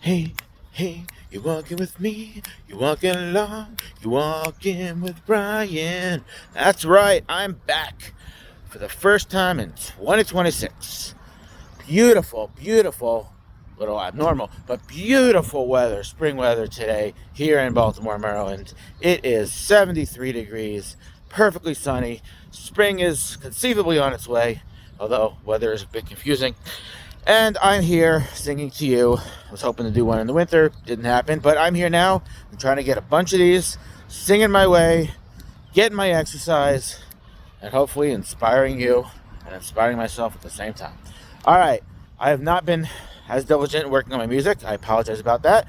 Hey, hey, you walking with me? You walking along? You walking with Brian? That's right, I'm back for the first time in 2026. Beautiful, beautiful, little abnormal, but beautiful weather, spring weather today here in Baltimore, Maryland. It is 73 degrees, perfectly sunny. Spring is conceivably on its way, although weather is a bit confusing. And I'm here singing to you. I was hoping to do one in the winter, didn't happen, but I'm here now. I'm trying to get a bunch of these, singing my way, getting my exercise, and hopefully inspiring you and inspiring myself at the same time. All right, I have not been as diligent working on my music. I apologize about that,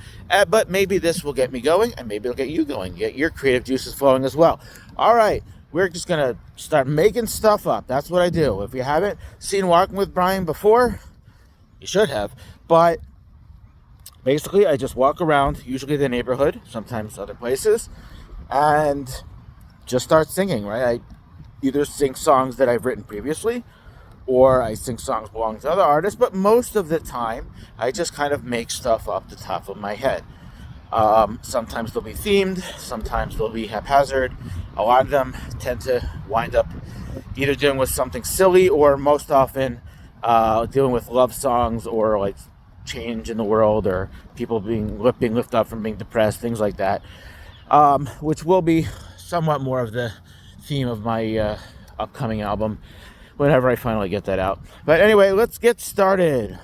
but maybe this will get me going, and maybe it'll get you going, get your creative juices flowing as well. All right, we're just gonna start making stuff up. That's what I do. If you haven't seen Walking with Brian before, you should have. But basically, I just walk around, usually the neighborhood, sometimes other places, and just start singing, right? I either sing songs that I've written previously, or I sing songs belonging to other artists, but most of the time, I just kind of make stuff up the top of my head. Sometimes they'll be themed, sometimes they'll be haphazard. A lot of them tend to wind up either dealing with something silly, or most often dealing with love songs, or like change in the world, or people being lifted up from being depressed, things like that, which will be somewhat more of the theme of my upcoming album whenever I finally get that out. But anyway, let's get started.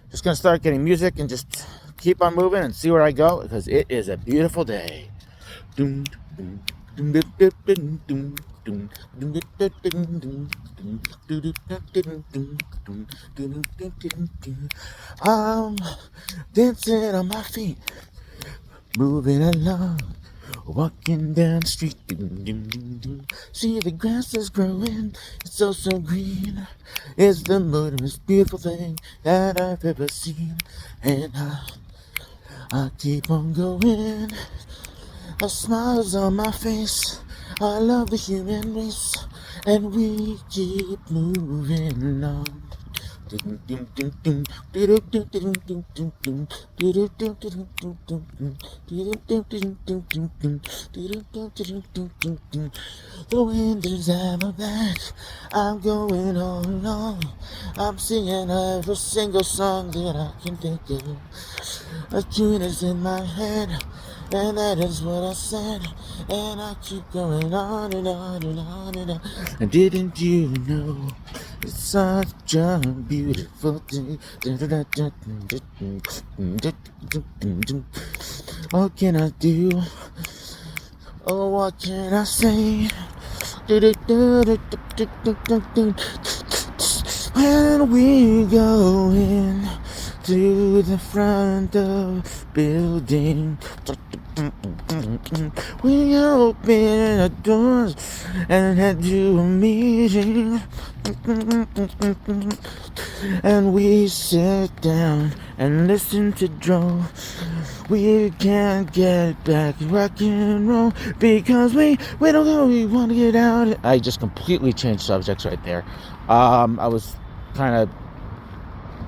Just gonna start getting music and just keep on moving and see where I go, because it is a beautiful day. I'm dancing on my feet, moving along, walking down the street. See the grass is growing, it's so green. It's the most beautiful thing that I've ever seen. And I keep on going, a smile's on my face. I love the human race, and we keep moving on. The wind is at my back, I'm going all along. I'm singing every single song that I can think of. A tune is in my head, and that is what I said. And I keep going on and on and on and on. And didn't you know it's such a beautiful day? What can I do? Oh, what can I say? When we go in to the front of the building, we open the doors and head to a meeting, and we sit down and listen to drone. We can't get back rock and roll because we don't know, we want to get out. I just completely changed subjects right there. I was kind of,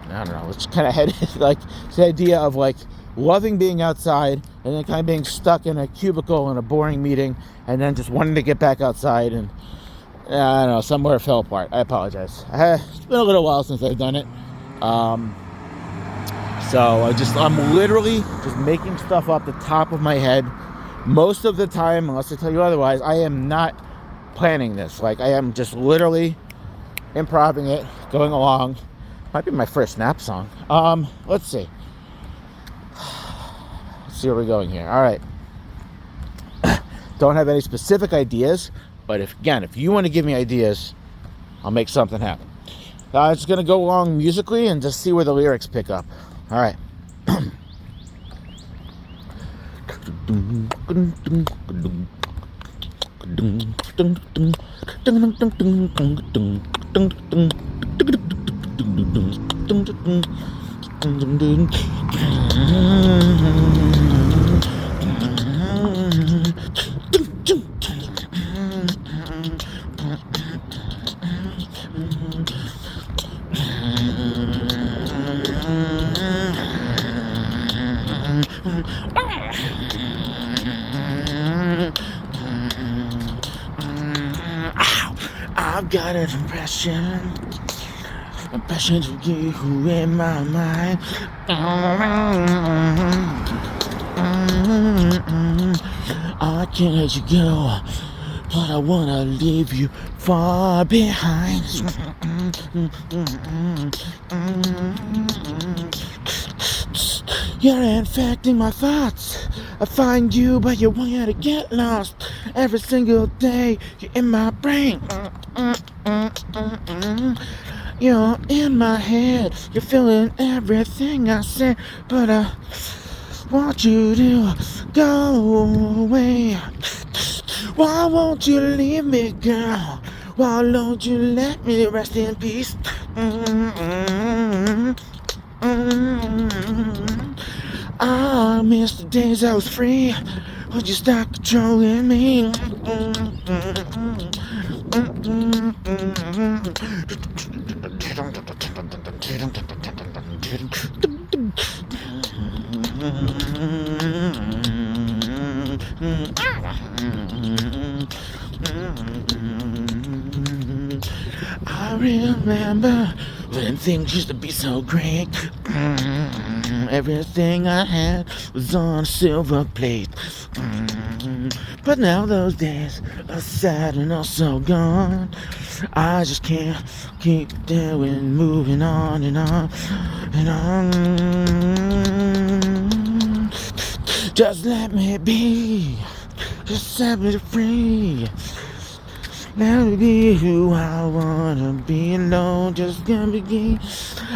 I don't know, it's kind of headed like the idea of like loving being outside and then kind of being stuck in a cubicle in a boring meeting and then just wanting to get back outside, and I don't know, somewhere it fell apart. I apologize. It's been a little while since I've done it. So I'm literally just making stuff up the top of my head most of the time, unless I tell you otherwise. I am not planning this. Like, I am just literally improvising it, going along. Might be my first nap song. Let's see. Let's see where we're going here. All right. Don't have any specific ideas, but if you want to give me ideas, I'll make something happen. I'm just gonna go along musically and just see where the lyrics pick up. All right. got an impression of you in my mind. I can't let you go, but I wanna leave you far behind. You're infecting my thoughts. I find you, but you want to get lost. Every single day, you're in my brain. You're in my head. You're feeling everything I say, but I want you to go away. Why won't you leave me, girl? Why don't you let me rest in peace? I miss the days I was free. Would you stop controlling me? I remember when things used to be so great. Everything I had was on a silver plate. But now those days are sad and also gone. I just can't keep doing, moving on and on and on. Just let me be. Just set me free. Let me be who I wanna be alone, just gonna begin.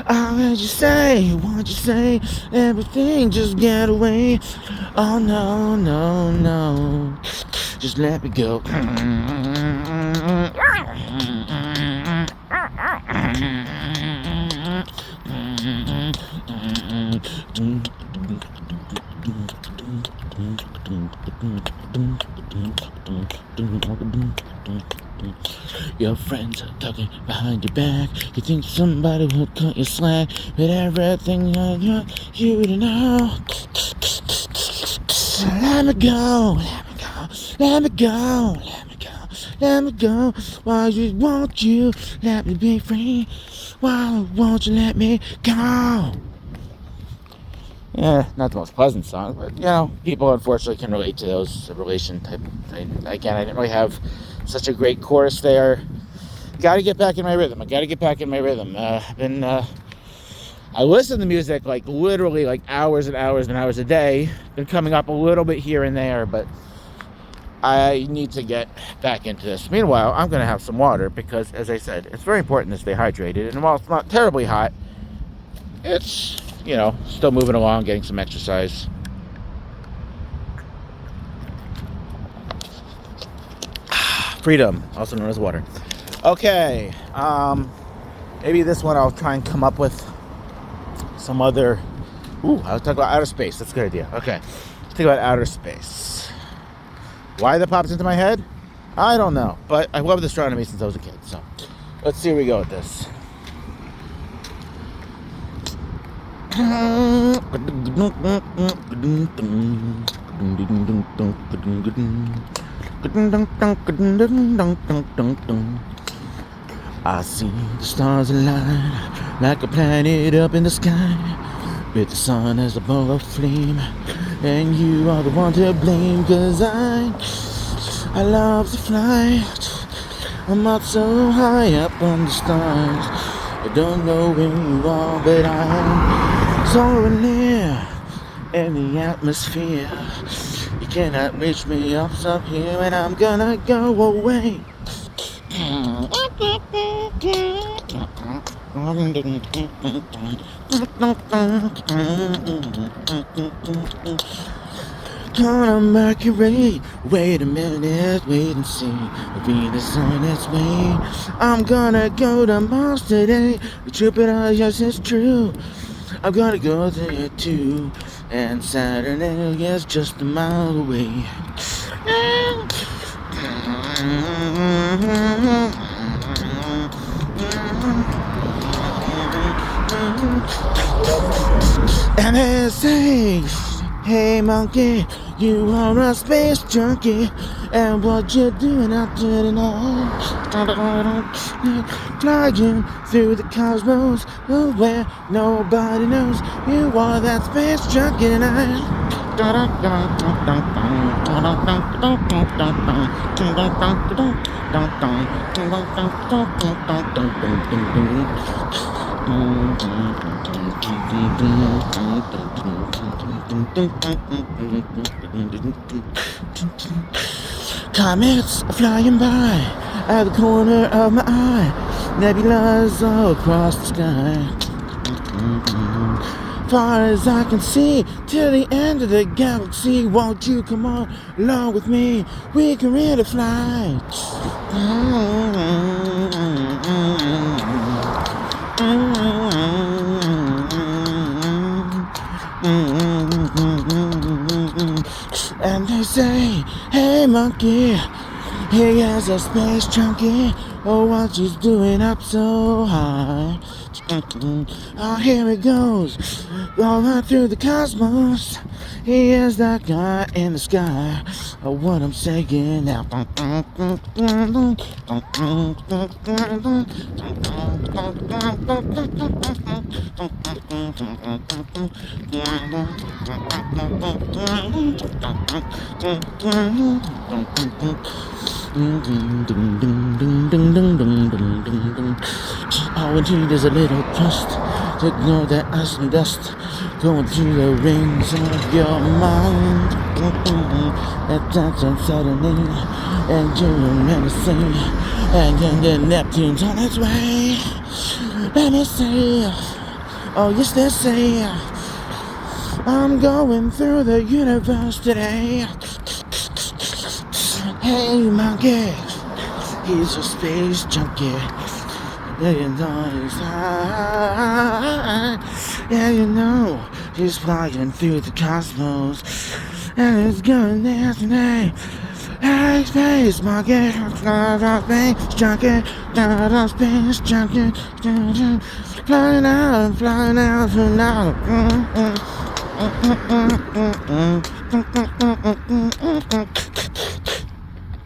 I heard you say, what you say, everything just get away. Oh no, no, no, just let me go. Your friends are talking behind your back. You think somebody will cut your slack, but everything I want you to know. Let me go, let me go, let me go, let me go, let me go. Why won't you let me be free? Why won't you let me go? Yeah, not the most pleasant song, but you know, people unfortunately can relate to those relation type. Again, I didn't really have such a great chorus there. Got to get back in my rhythm. I listen to music like literally like hours and hours and hours a day. Been coming up a little bit here and there, but I need to get back into this. Meanwhile, I'm gonna have some water because, as I said, it's very important to stay hydrated. And while it's not terribly hot, it's, you know, still moving along, getting some exercise. Freedom, also known as water. Okay, maybe this one I'll try and come up with some other. I'll talk about outer space. That's a good idea. Okay, let's think about outer space. Why that pops into my head? I don't know, but I loved astronomy since I was a kid. So let's see where we go with this. I see the stars align like a planet up in the sky, with the sun as a ball of flame, and you are the one to blame. 'Cause I love to fly. I'm up so high up on the stars. I don't know where you are, but I'm so near in the atmosphere. You cannot reach me up here, and I'm gonna go away. Come on, Mercury, wait a minute, wait and see. Venus on its way. I'm gonna go to Mars today. Jupiter, yes, it's true. I'm gonna go there too. And Saturn is just a mile away. And they say, hey monkey, you are a space junkie, And what you doing out there tonight? Flying through the cosmos, where nobody knows you are that space junkie tonight. Comets are flying by at the corner of my eye. Nebulas all across the sky. Far as I can see, till the end of the galaxy. Won't you come on along with me? We can really fly. And they say, hey monkey, here's a space junkie. Oh, what you doing up so high? Oh, here it goes, all right through the cosmos. He is that guy in the sky. Oh, what I'm saying now. All we need is a little trust to ignore that ice and dust going through the rings of your mind. At times I'm suddenly and you're menacing, and then the Neptune's on its way. Let me say, oh yes they say, I'm going through the universe today. Hey monkey, he's a space junkie. Yeah, you know he's high. Yeah, you know he's flying through the cosmos, and he's going there today. Hey, space monkey, space junkie, space junkie, flying out tonight.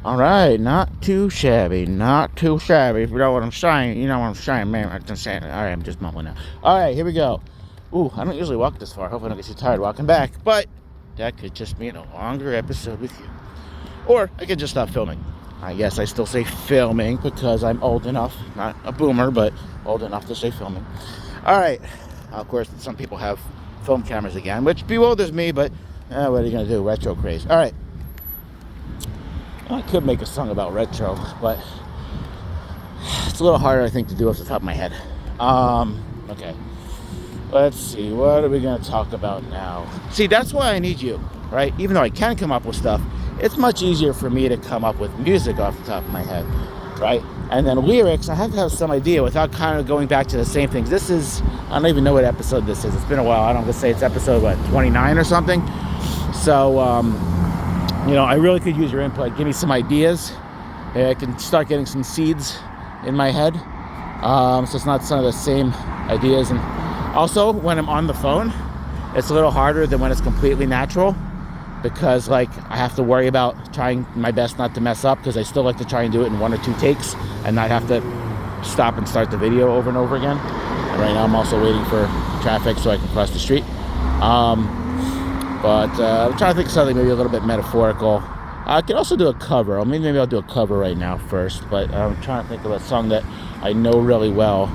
Alright, not too shabby. If you know what I'm saying, you know what I'm saying, man. I'm just saying. Alright, I'm just mumbling now. Alright, here we go. Ooh, I don't usually walk this far. Hopefully I don't get too tired walking back. But that could just mean a longer episode with you. Or I could just stop filming. I guess I still say filming because I'm old enough. Not a boomer, but old enough to say filming. Alright. Of course, some people have film cameras again, which bewilders me, but what are you going to do? Retro craze. Alright. I could make a song about retro, but it's a little harder, I think, to do off the top of my head. Okay. Let's see. What are we going to talk about now? See, that's why I need you, right? Even though I can come up with stuff, it's much easier for me to come up with music off the top of my head, right? And then lyrics, I have to have some idea without kind of going back to the same things. This is, I don't even know what episode this is. It's been a while. I don't know, let's say it's episode, 29 or something? So, you know, I really could use your input. Give me some ideas. I can start getting some seeds in my head. So it's not some of the same ideas. And also, when I'm on the phone, it's a little harder than when it's completely natural, because like I have to worry about trying my best not to mess up, because I still like to try and do it in 1 or 2 takes and not have to stop and start the video over and over again. And right now I'm also waiting for traffic so I can cross the street. But I'm trying to think of something maybe a little bit metaphorical. I could also do a cover. Or maybe I'll do a cover right now first. But I'm trying to think of a song that I know really well.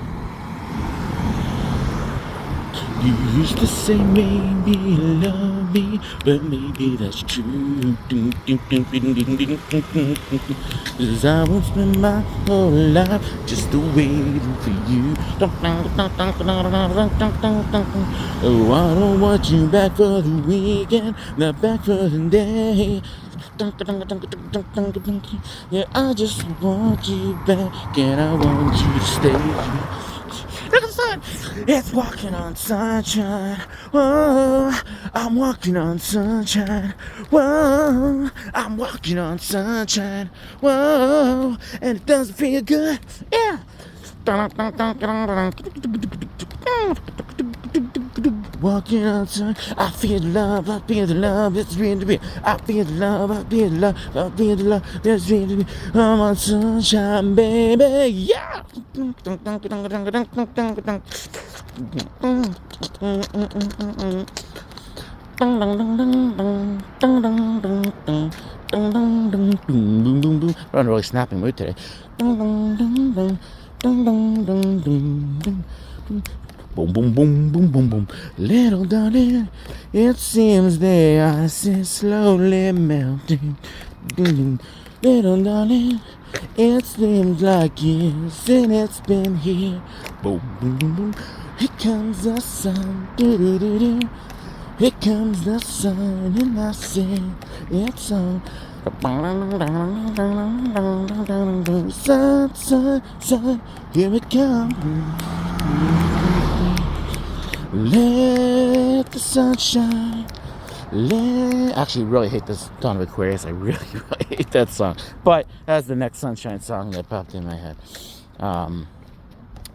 You used to say maybe love me, but maybe that's true. Cause I won't spend my whole life just waiting for you. Oh, I don't want you back for the weekend, not back for the day. Yeah, I just want you back, and I want you to stay. Look at the sun. It's walking on sunshine. Whoa, I'm walking on sunshine. Whoa, I'm walking on sunshine. Whoa, and it doesn't feel good. Yeah. walking on sun. I feel the love, I feel the love, it's real to be. I feel the love, I feel the love, I feel the love, it's real to be. I'm on sunshine, baby, yeah. We're on a really snapping mood today. Boom, boom, boom, boom, boom, boom. Little darling, it seems the ice is slowly melting. Little darling, it seems like years since it's been here. Boom, boom, boom, boom. Here comes the sun. Do-do-do-do. Here comes the sun, and I sing it's on. Sun, sun, sun, here it comes. Let the sun shine. Actually, really hate this Dawn of Aquarius. I really, really hate that song. But that's the next Sunshine song that popped in my head. All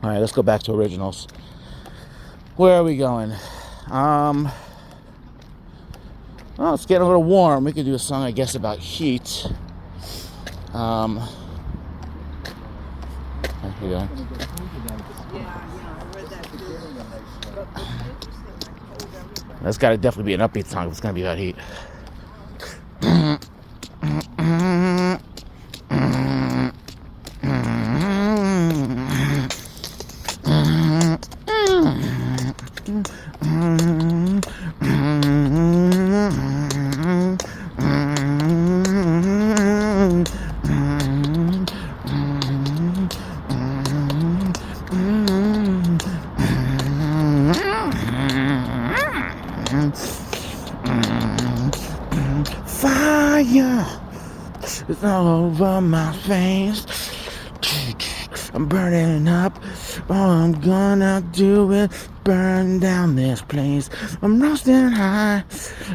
right, let's go back to originals. Where are we going? Well, it's getting a little warm. We could do a song, I guess, about heat. Here we go. That's got to definitely be an upbeat song if it's going to be about heat. Fire is all over my face. I'm burning up. All I'm gonna do is burn down this place. I'm roasting high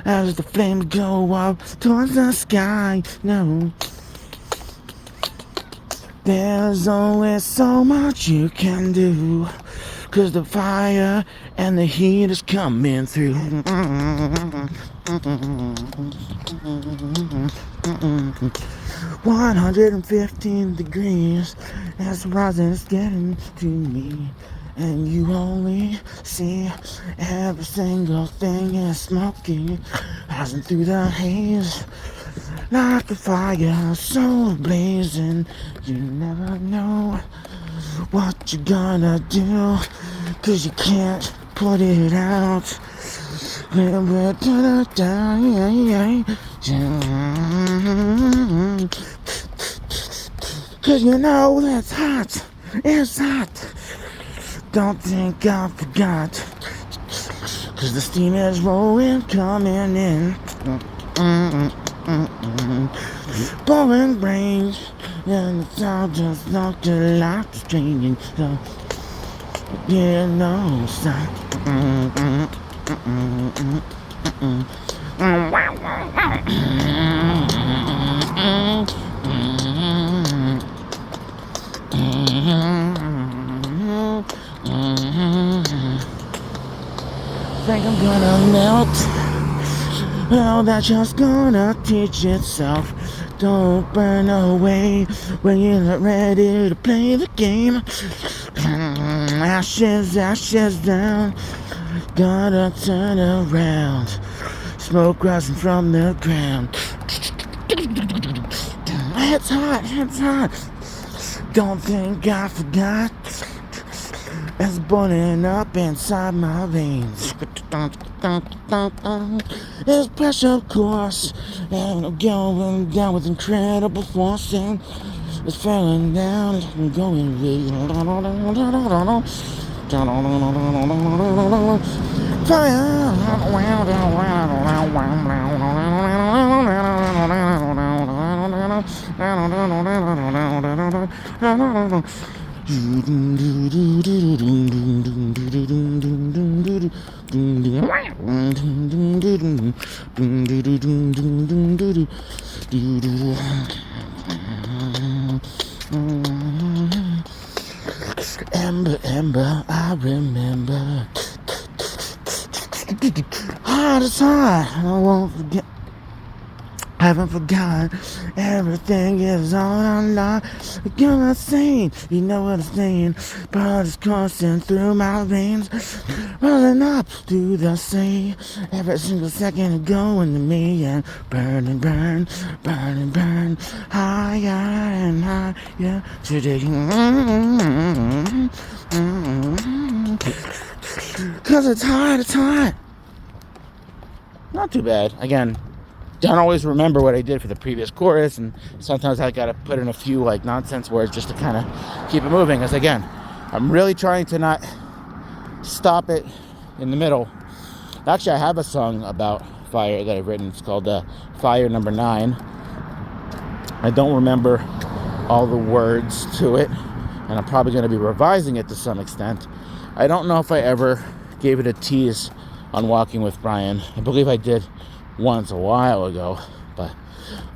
as the flames go up towards the sky. No, there's always so much you can do, 'cause the fire and the heat is coming through. 115 degrees, it's rising, it's getting to me. And you only see every single thing is smoking, passing through the haze like a fire so blazing. You never know what you're gonna do, 'cause you can't put it out. Cause you know that's hot, it's hot. Don't think I forgot, 'cause the steam is rolling, coming in. Pouring rain, and it's all just not like the stream. So, yeah, no, stop. Think I'm gonna melt. Well, that's just gonna teach itself. Don't burn away when you're not ready to play the game. Ashes, ashes down. Gotta turn around. Smoke rising from the ground. It's hot, it's hot. Don't think I forgot. It's burning up inside my veins. It's pressure, of course, and I'm going down with incredible force, and it's falling down, I'm going fire. Ember, Ember, I remember Heart is hard. I won't forget. I haven't forgotten. Everything is on online. You're not saying, you know what I'm saying. Blood is coursing through my veins, rolling up to the sea. Every single second is going to me and burn and burn, burn and burn, higher and higher today. Cause it's hard, it's hard. Not too bad. Again, don't always remember what I did for the previous chorus, and sometimes I gotta put in a few like nonsense words just to kind of keep it moving. Because again, I'm really trying to not stop it in the middle. Actually, I have a song about fire that I've written. It's called Fire Number 9. I don't remember all the words to it, and I'm probably going to be revising it to some extent. I don't know if I ever gave it a tease on Walking with Brian. I believe I did once a while ago, but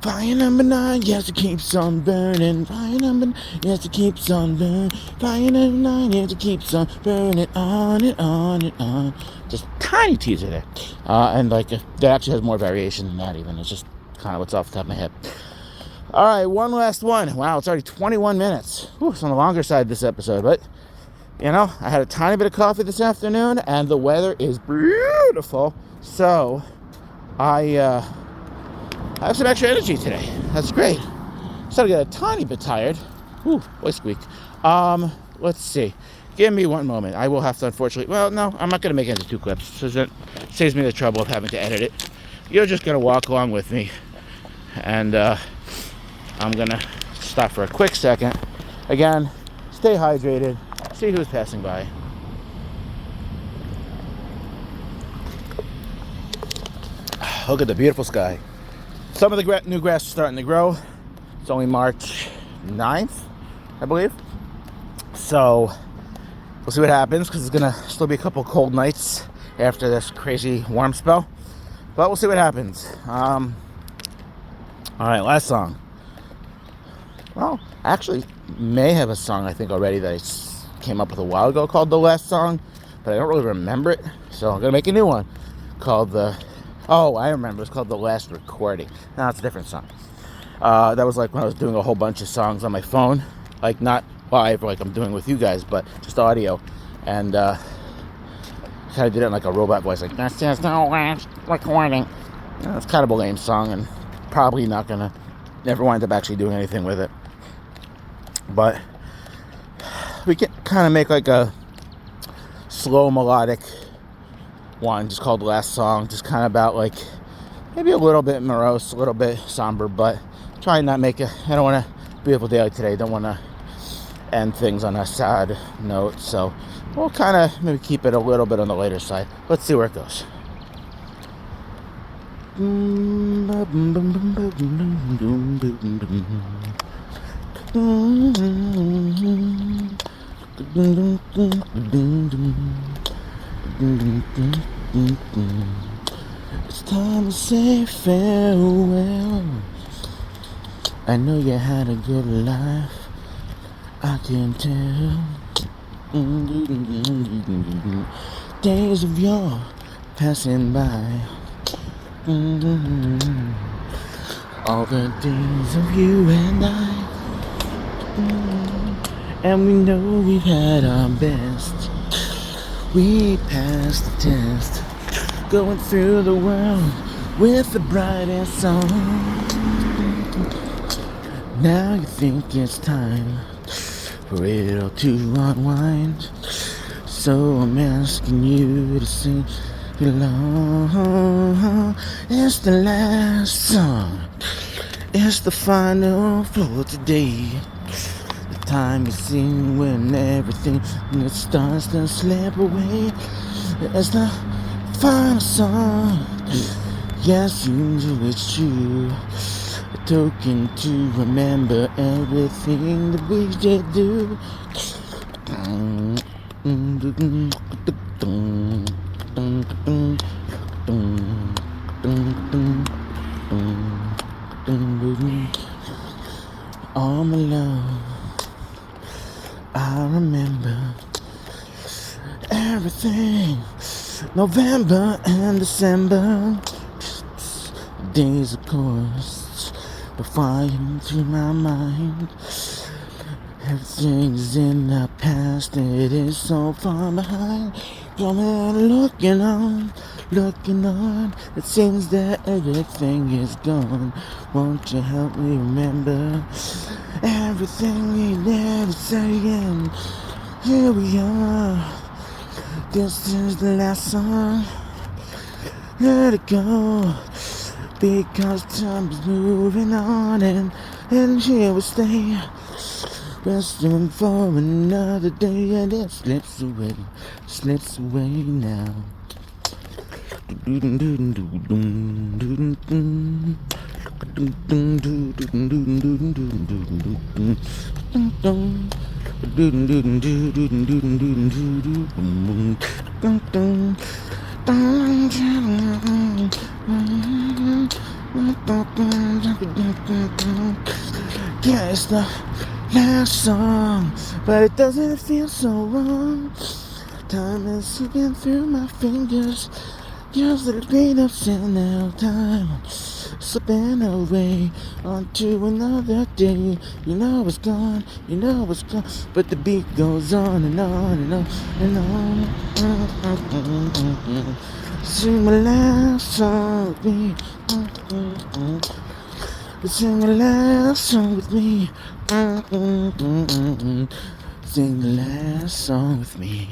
fire number 9, yes, it keeps on burning. Fire number 9, yes, it keeps on burning. Fire number 9, yes, it keeps on burning on and on and on. Just tiny teaser there, and like that actually has more variation than that. Even it's just kind of what's off the top of my head. All right, one last one. Wow, it's already 21 minutes. Whew, it's on the longer side this episode, but you know, I had a tiny bit of coffee this afternoon, and the weather is beautiful, so I have some extra energy today. That's great. Started to get a tiny bit tired. Ooh, voice squeak. Let's see. Give me one moment. I will have to, unfortunately. Well, no, I'm not going to make it into 2 clips, so that saves me the trouble of having to edit it. You're just going to walk along with me, and I'm going to stop for a quick second. Again, stay hydrated. See who's passing by. Look at the beautiful sky. Some of the new grass is starting to grow. It's only March 9th, I believe. So we'll see what happens, because it's going to still be a couple cold nights after this crazy warm spell. But we'll see what happens. All right, last song. Well, actually, may have a song I think already that I came up with a while ago called The Last Song, but I don't really remember it. So I'm going to make a new one called I remember. It's called The Last Recording. No, it's a different song. That was like when I was doing a whole bunch of songs on my phone. Like not live like I'm doing with you guys, but just audio. And kind of did it in like a robot voice. Like, that's just the last recording. You know, it's kind of a lame song, and probably not going to never wind up actually doing anything with it. But we can kind of make like a slow melodic one just called Last Song, just kind of about like maybe a little bit morose, a little bit somber, but try and not make it. I don't want to beautiful day like today. Don't want to end things on a sad note, so we'll kind of maybe keep it a little bit on the later side. Let's see where it goes. It's time to say farewell. I know you had a good life, I can tell. Days of yore passing by. All the days of you and I. And we know we've had our best. We passed the test, going through the world with the brightest song. Now you think it's time for it all to unwind, so I'm asking you to sing along. It's the last song, it's the final for today. Time you sing when everything starts to slip away. It's the final song. Yes, you know it's true. A token to remember everything that we did do. All my love, I remember everything November and December, days of course, but flying through my mind. Everything's in the past, it is so far behind. Coming, looking on, it seems that everything is gone. Won't you help me remember everything we never say again? Here we are, this is the last song. Let it go, because time is moving on, and here we stay, resting for another day, and it slips away now. Yeah, it's the last song, but it doesn't feel so wrong. Time is slipping through my fingers, just the green ups and now time slipping away onto another day. You know it's gone, but the beat goes on and on and on and on. Sing my last song with me. Sing the last song with me. Sing the last song with me.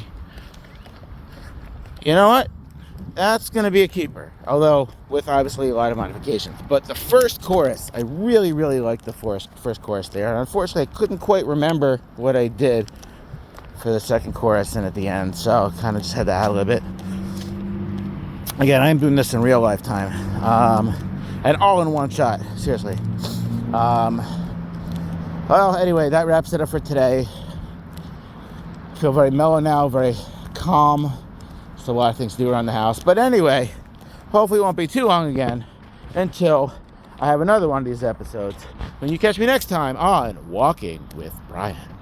You know what? That's going to be a keeper. Although, with obviously a lot of modifications. But the first chorus, I really, really liked the first chorus there. And unfortunately, I couldn't quite remember what I did for the second chorus and at the end. So, kind of just had to add a little bit. Again, I'm doing this in real life time. And all in one shot. Seriously. Well, anyway, that wraps it up for today. I feel very mellow now, very calm. There's a lot of things to do around the house. But anyway, hopefully it won't be too long again until I have another one of these episodes. When you catch me next time on Walking with Brian.